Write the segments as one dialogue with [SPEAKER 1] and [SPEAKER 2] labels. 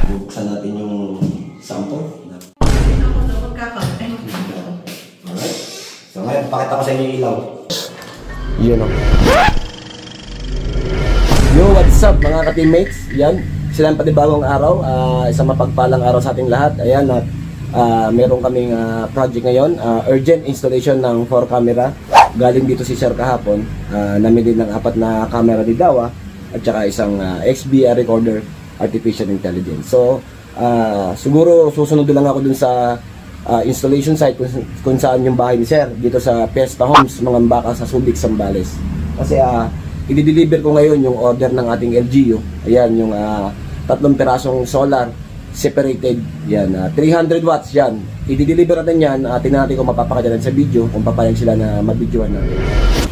[SPEAKER 1] Bubuksan natin yung sample. Alright. So ngayon, pakita ko sa inyo yung ilaw. Yun o. Yo, what's up mga ka-teammates? Yan, silang panibagong araw. Isang mapagpalang araw sa ating lahat. Ayan, meron kaming project ngayon. Urgent installation ng 4 camera. Galing dito si Sir kahapon. Namili ng 4 na camera ni Dawa. At saka isang XBR recorder, artificial intelligence. So, siguro susunod lang ako dun sa installation site kung saan yung bahay ni Sir, dito sa Fiesta Homes, Mangambaka sa Subic, Zambales. Kasi i-deliver ko ngayon yung order ng ating LGU. Ayan, yung 3 pirasong solar separated. Yan, 300 watts yan. I-deliver natin yan. Tingnan natin kung mapapakita sa video, kung papayag sila na mabidyoan natin.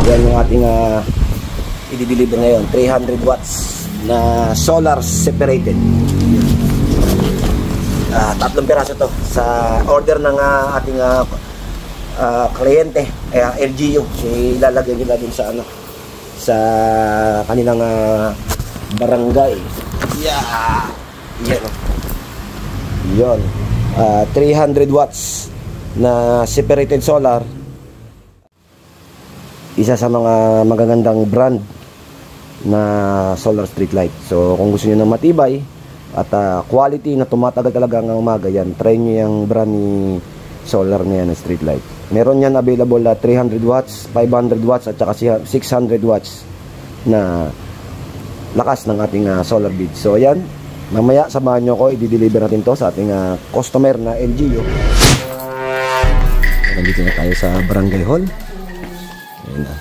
[SPEAKER 1] Yan yung ating i-deliver ngayon, 300 watts na solar separated. 3 piraso to sa order ng ating kliyente, LGU. Ilalagay nila din sa sa kanilang barangay. Yan. 300 watts na separated solar. Isa sa mga magagandang brand na solar street light. So kung gusto niyo ng matibay at quality na tumatagal talaga hanggang umaga, yan, try nyo yung brand ni solar na yan, street light. Meron yan available 300 watts, 500 watts at saka 600 watts na lakas ng ating solar bead. So ayan, mamaya samahan nyo ko, i-deliver natin to sa ating customer na LGU. Nandito na tayo sa barangay hall. Ayan na,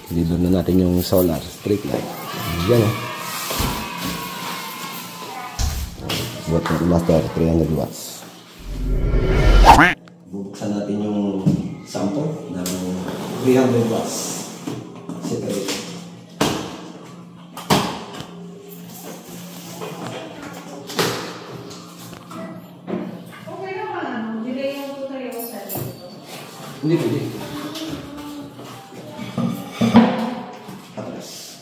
[SPEAKER 1] deliver na natin yung solar street light. Ayan Master 300 watts. Bubuksan natin yung sample ng 300 watts separate.
[SPEAKER 2] Okay naman, delay yung tutorial sa dito.
[SPEAKER 1] Hindi pwede. Atras.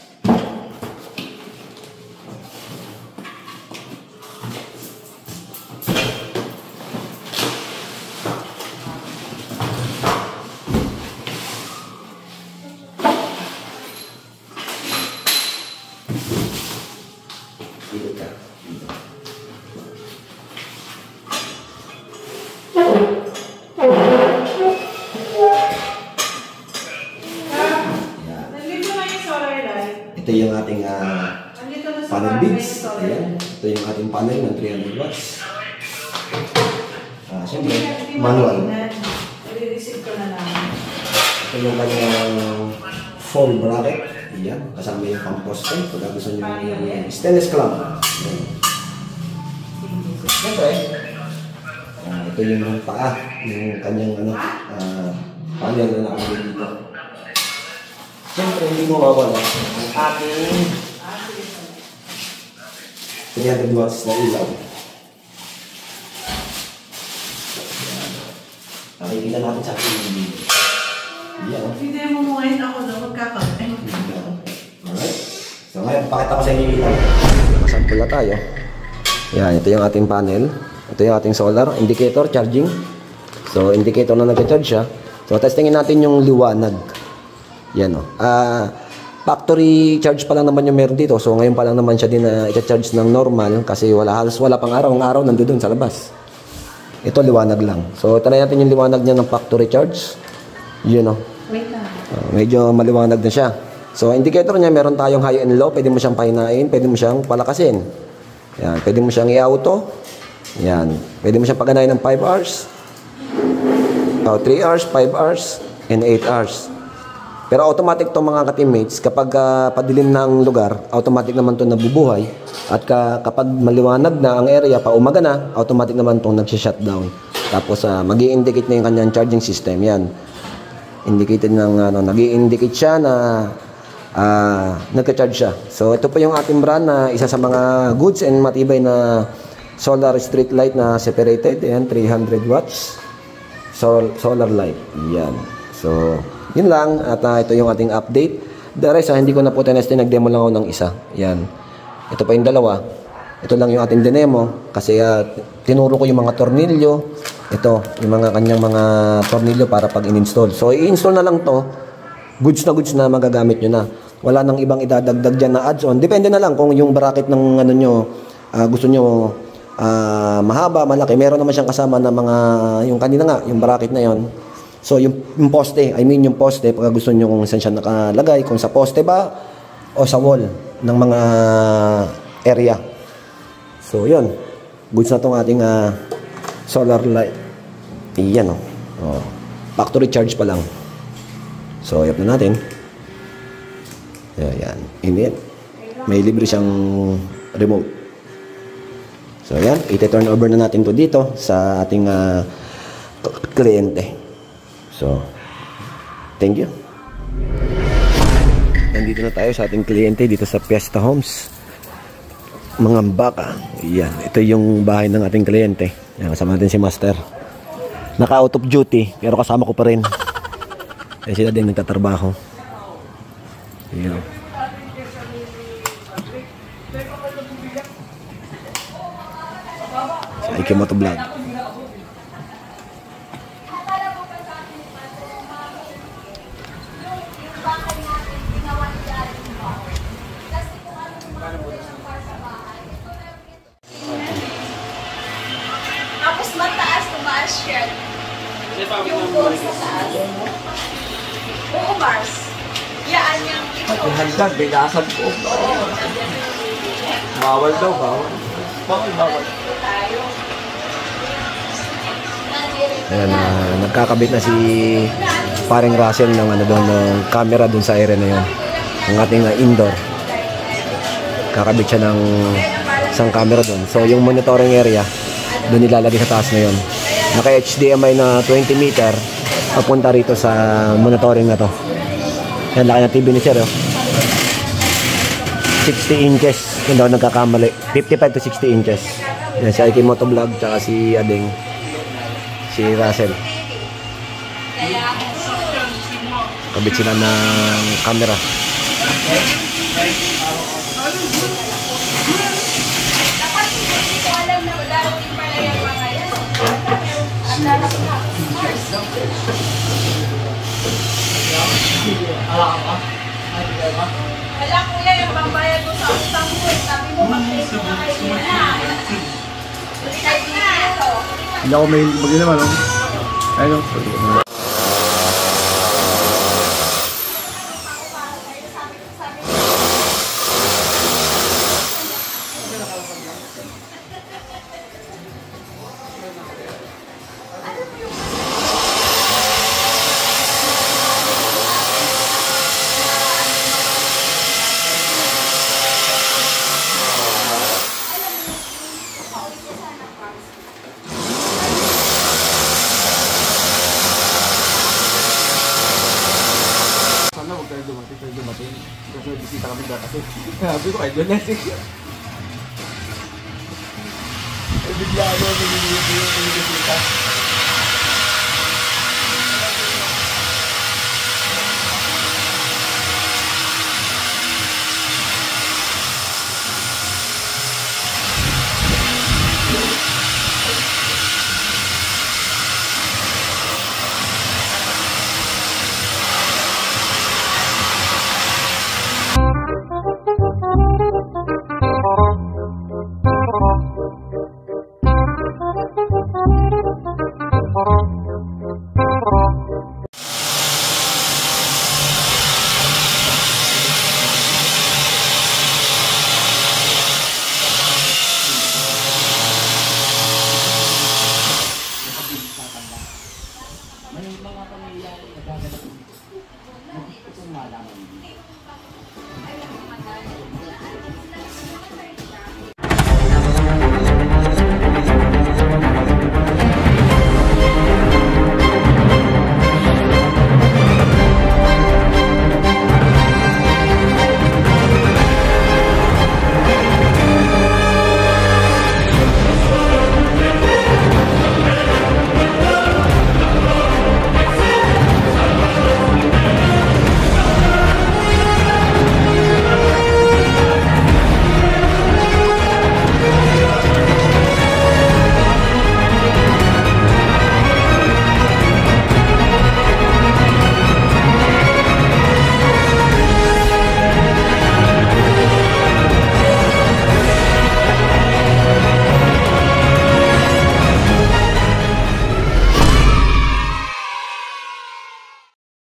[SPEAKER 1] Ito yung ating panel beads. Ayan. Ito yung ating panel ng 300 watts. Siyempre, manual.
[SPEAKER 2] I-receive ko na lang.
[SPEAKER 1] Ito yung kanyang foam bracket. Ayan. Kasama yung pang-poste. Pag gusto nyo yung stainless clamp. Siyempre, ito yung paa. Yung kanyang panel na nakalagay dito. Siyempre, hindi mo mawala ang ating 300 watts na ilaw. Nakikita natin sa ating video. Yan.
[SPEAKER 2] Hindi mo ngayon ako na magkakaroon.
[SPEAKER 1] Alright. So ngayon, pakita ko sa inyo yung ilaw. Nakasample na tayo. Yan, ito yung ating panel. Ito yung ating solar indicator, charging. So, indicator na nag-charge siya. So, testingin natin yung liwanag. Yan o. Factory charge pa lang naman yung meron dito. So ngayon pa lang naman siya din na i-charge ng normal kasi halos wala pang araw. Ang araw nandoon sa labas. Ito liwanag lang. So try natin yung liwanag niya ng factory charge. Yun o.
[SPEAKER 2] Wait lang.
[SPEAKER 1] Medyo maliwanag na siya. So indicator niya meron tayong high and low. Pwede mo siyang pahinain. Pwede mo siyang palakasin. Yan. Pwede mo siyang i-auto. Yan. Pwede mo siyang paganayin ng 5 hours. 3 hours, 5 hours, and 8 hours. Pero automatic to mga ka-teammates, kapag padilim na ang lugar, automatic naman to nabubuhay. At kapag maliwanag na ang area, pa umaga na, automatic naman to nag-shutdown. Tapos mag-i-indicate na yung kanyang charging system. Yan. Indicated ng nag-i-indicate siya na nagka-charge siya. So ito po yung ating brand na isa sa mga goods and matibay na solar street light na separated. Yan, 300 watts. Solar light. Yan. So yun lang, at ito yung ating update. The rest, hindi ko na po tinesting, nag-demo lang ako ng isa. Yan. Ito pa yung dalawa. Ito lang yung ating dinemo kasi tinuro ko yung mga tornilyo. Ito, yung mga kanyang mga tornilyo para pag in-install. So, i-install na lang to. Goods na magagamit nyo na. Wala nang ibang idadagdag dyan na adds-on. Depende na lang kung yung bracket ng ano nyo, gusto nyo mahaba, malaki. Meron naman siyang kasama na mga, yung kanina nga, yung bracket na yon. So, yung poste, yung poste, pag gusto nyo kung saan siya nakalagay, kung sa poste ba, o sa wall ng mga area. So, yun. Goods na itong ating solar light. Iyan, oh. Factory charge pa lang. So, i-up na natin. Ayan. Init. May libre siyang remote. So, ayan. I-turn over na natin to dito sa ating kliyente. So, thank you. Nandito na tayo sa ating kliyente dito sa Fiesta Homes. Mga baka. Ayan. Ito yung bahay ng ating kliyente. Ayan, kasama natin si Master. Naka-out of duty, pero kasama ko pa rin. Eh, sila din nagtatrabaho. Ayan. Sa Ikimoto Vlog.
[SPEAKER 2] Tapos mataas, tumaas siya. Yung gold sa taas. Oo, Mars. Yaan niyang ito.
[SPEAKER 3] Hagdag, bigasan ko. Bawal daw, bawal. Bawal.
[SPEAKER 1] Ayan, nagkakabit na si paring Russell ng ano doon, ng camera doon sa area na yun. Ang ating indoor. Kakabit siya ng isang camera doon. So, yung monitoring area, doon nilalagay sa taas na yun. Naka HDMI na 20 meter papunta rito sa monitoring na to. Yan, laki ng TV ni Sir, oh. 60 inches. Yun daw nagkakamali. 55 to 60 inches. Yan, si Ikimoto Vlog, tsaka si Ading. Si Russell. Kabit sila ng camera.
[SPEAKER 2] Dapat hindi ko alam na darating pala yung mga yan. At lalaki na. Mars. Wala kuya, yung pambayad mo sa utang mo. Sabi mo, mag-take mo na kayo na. Type na ito.
[SPEAKER 3] Hindi ako may bagay naman, no? Ayun. Sana huwag tayo dumating. Kasi bisita kami dati kasi. Sabi ko kayo na siya. Bigla ako, nagigilip yung bisita.